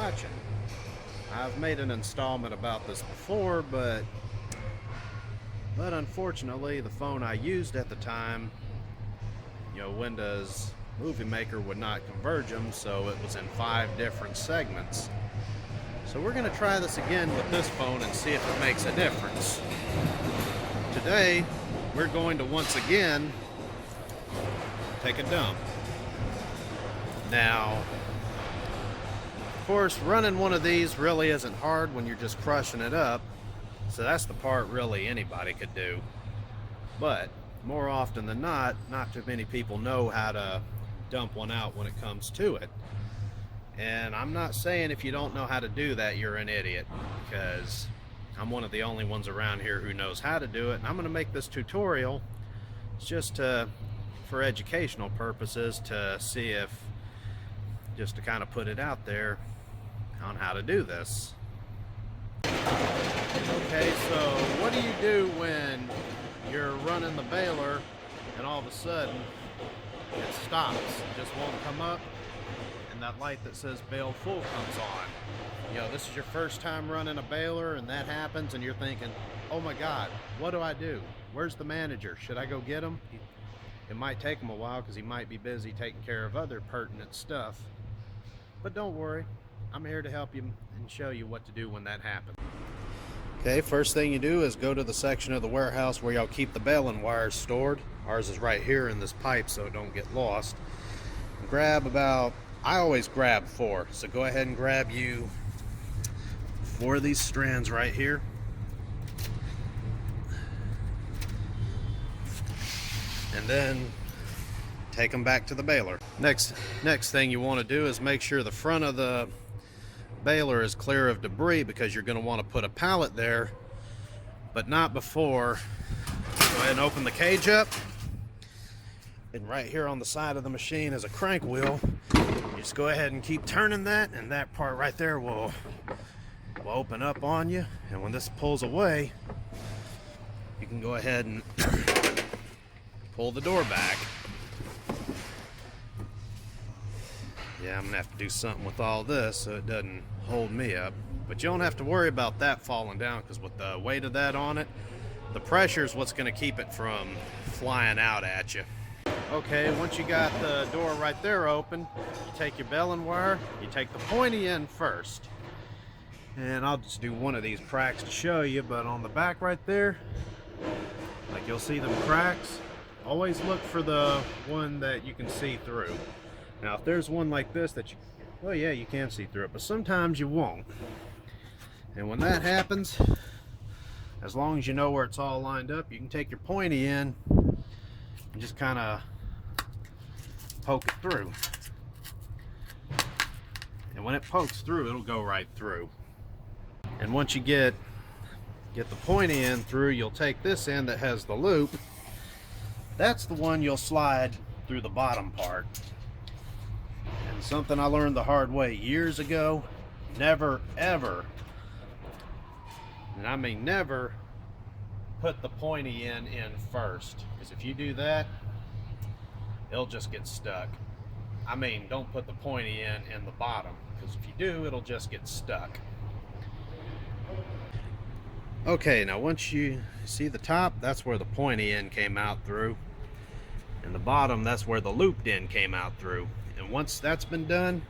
watching. I've made an installment about this before, but unfortunately the phone I used at the time, Windows Movie Maker would not converge them, so it was in 5 different segments. So we're going to try this again with this phone and see if it makes a difference. Today we're going to once again take a dump. Now, of course, running one of these really isn't hard when you're just crushing it up, so that's the part really anybody could do. But more often than not too many people know how to dump one out when it comes to it. And I'm not saying if you don't know how to do that you're an idiot, because I'm one of the only ones around here who knows how to do it, and I'm going to make this tutorial just for educational purposes, to see if, just to kind of put it out there on how to do this. Okay, so what do you do when you're running the baler and all of a sudden it stops, it just won't come up, and that light that says bale full comes on? This is your first time running a baler and that happens, and you're thinking, oh my god, what do I do? Where's the manager? Should I go get him? It might take him a while because he might be busy taking care of other pertinent stuff. But don't worry, I'm here to help you and show you what to do when that happens. Okay, first thing you do is go to the section of the warehouse where y'all keep the baling wires stored. Ours is right here in this pipe, so it don't get lost. Grab about, I always grab 4, so go ahead and grab you 4 of these strands right here. And then take them back to the baler. Next thing you want to do is make sure the front of the baler is clear of debris, because you're going to want to put a pallet there, but not before. Go ahead and open the cage up, and right here on the side of the machine is a crank wheel. You just go ahead and keep turning that, and that part right there will open up on you, and when this pulls away you can go ahead and pull the door back. Yeah, I'm gonna have to do something with all this so it doesn't hold me up, but you don't have to worry about that falling down, because with the weight of that on it, the pressure is what's going to keep it from flying out at you. Okay, once you got the door right there open, you take your baling wire, you take the pointy end first, and I'll just do one of these cracks to show you, but on the back right there, like you'll see them cracks, always look for the one that you can see through. Now if there's one like this that you, well yeah, you can see through it, but sometimes you won't. And when that happens, as long as you know where it's all lined up, you can take your pointy end and just kind of poke it through. And when it pokes through, it'll go right through. And once you get the pointy end through, you'll take this end that has the loop. That's the one you'll slide through the bottom part. And something I learned the hard way years ago, never ever, and I mean never, put the pointy end in first, because if you do that, it'll just get stuck. I mean, don't put the pointy end in the bottom, because if you do, it'll just get stuck. Okay, now once you see the top, that's where the pointy end came out through, and the bottom, that's where the looped end came out through. And once that's been done,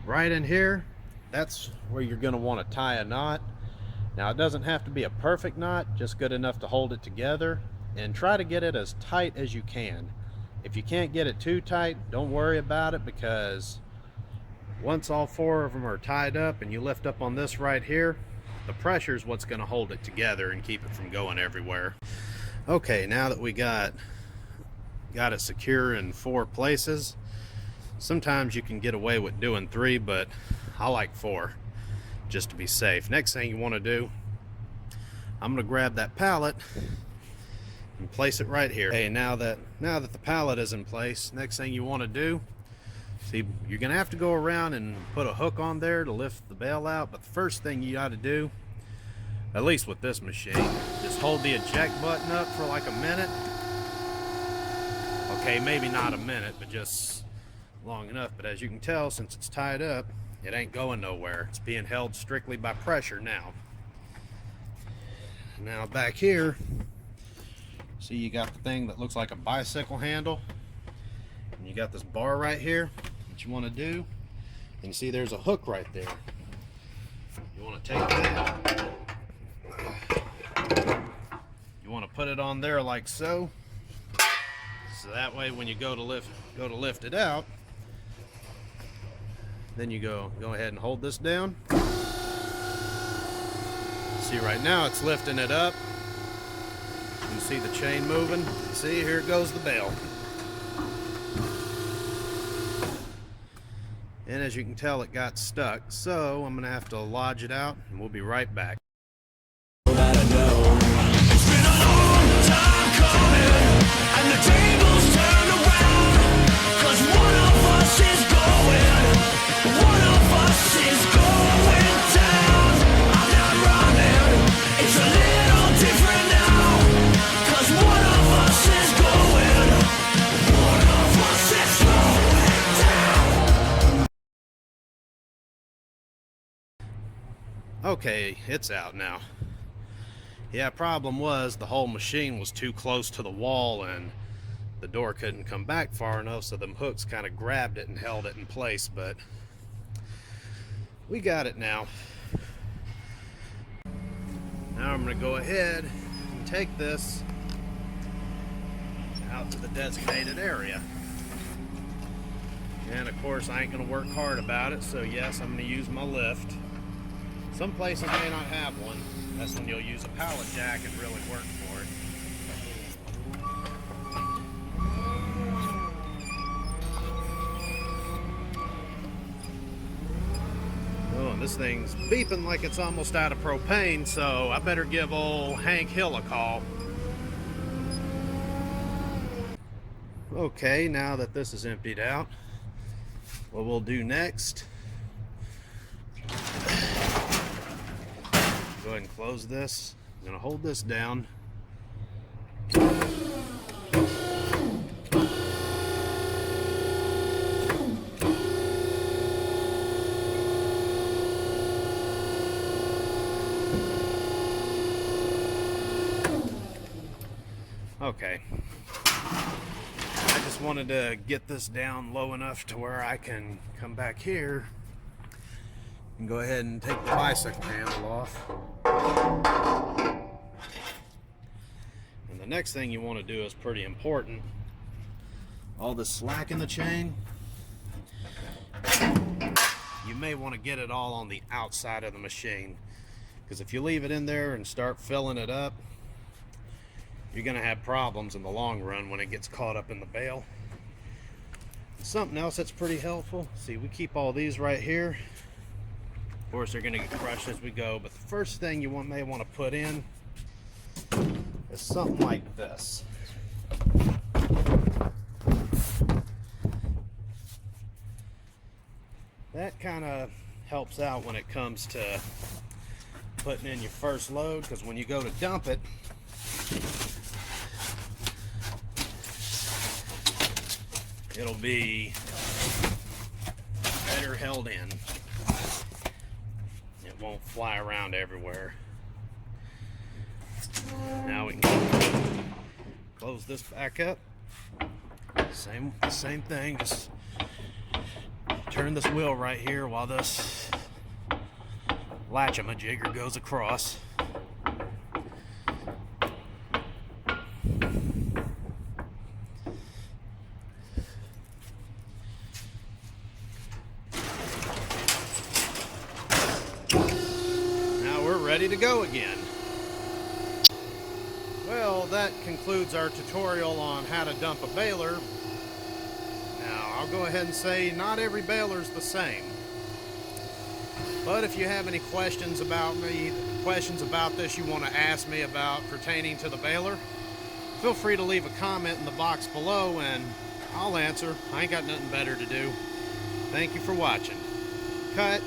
right in here, that's where you're going to want to tie a knot. Now it doesn't have to be a perfect knot, just good enough to hold it together, and try to get it as tight as you can. If you can't get it too tight, don't worry about it, because once all 4 of them are tied up and you lift up on this right here, the pressure is what's going to hold it together and keep it from going everywhere. Okay, now that we got it secure in 4 places, sometimes you can get away with doing 3, but I like 4 just to be safe. Next thing you want to do, I'm going to grab that pallet and place it right here. Okay, now that the pallet is in place, next thing you want to do, see, you're going to have to go around and put a hook on there to lift the bale out, but the first thing you got to do, at least with this machine, just hold the eject button up for like a minute. Okay, maybe not a minute, but just long enough. But as you can tell, since it's tied up, It ain't going nowhere. It's being held strictly by pressure now. Now back here, see you got the thing that looks like a bicycle handle, and you got this bar right here. What you want to do, and you see there's a hook right there. You want to take that, you want to put it on there like so, so that way when you go to lift it out, then you go ahead and hold this down. See, right now it's lifting it up. You can see the chain moving. See, here goes the bale. And as you can tell, it got stuck, so I'm gonna have to lodge it out, and we'll be right back. Okay, it's out now. Yeah, problem was the whole machine was too close to the wall and the door couldn't come back far enough, so them hooks kind of grabbed it and held it in place, but we got it now. Now I'm going to go ahead and take this out to the designated area. And of course I ain't going to work hard about it, so yes, I'm going to use my lift. Some places may not have one. That's when you'll use a pallet jack and really work for it. Oh, and this thing's beeping like it's almost out of propane, so I better give old Hank Hill a call. Okay, now that this is emptied out, what we'll do next, go ahead and close this. I'm going to hold this down. Okay. I just wanted to get this down low enough to where I can come back here and go ahead and take the bicycle handle off. And the next thing you want to do is pretty important. All this slack in the chain, you may want to get it all on the outside of the machine, because if you leave it in there and start filling it up, you're going to have problems in the long run when it gets caught up in the bale. Something else that's pretty helpful, see, we keep all these right here. Of course, they're going to get crushed as we go, but the first thing you may want to put in is something like this. That kind of helps out when it comes to putting in your first load, because when you go to dump it, it'll be better held in. It won't fly around everywhere. Now we can close this back up. Same thing, just turn this wheel right here while this latch-a-majigger goes across. Ready to go again. Well, that concludes our tutorial on how to dump a baler. Now, I'll go ahead and say not every baler is the same. But if you have any questions about this you want to ask me about pertaining to the baler, feel free to leave a comment in the box below and I'll answer. I ain't got nothing better to do. Thank you for watching. Cut.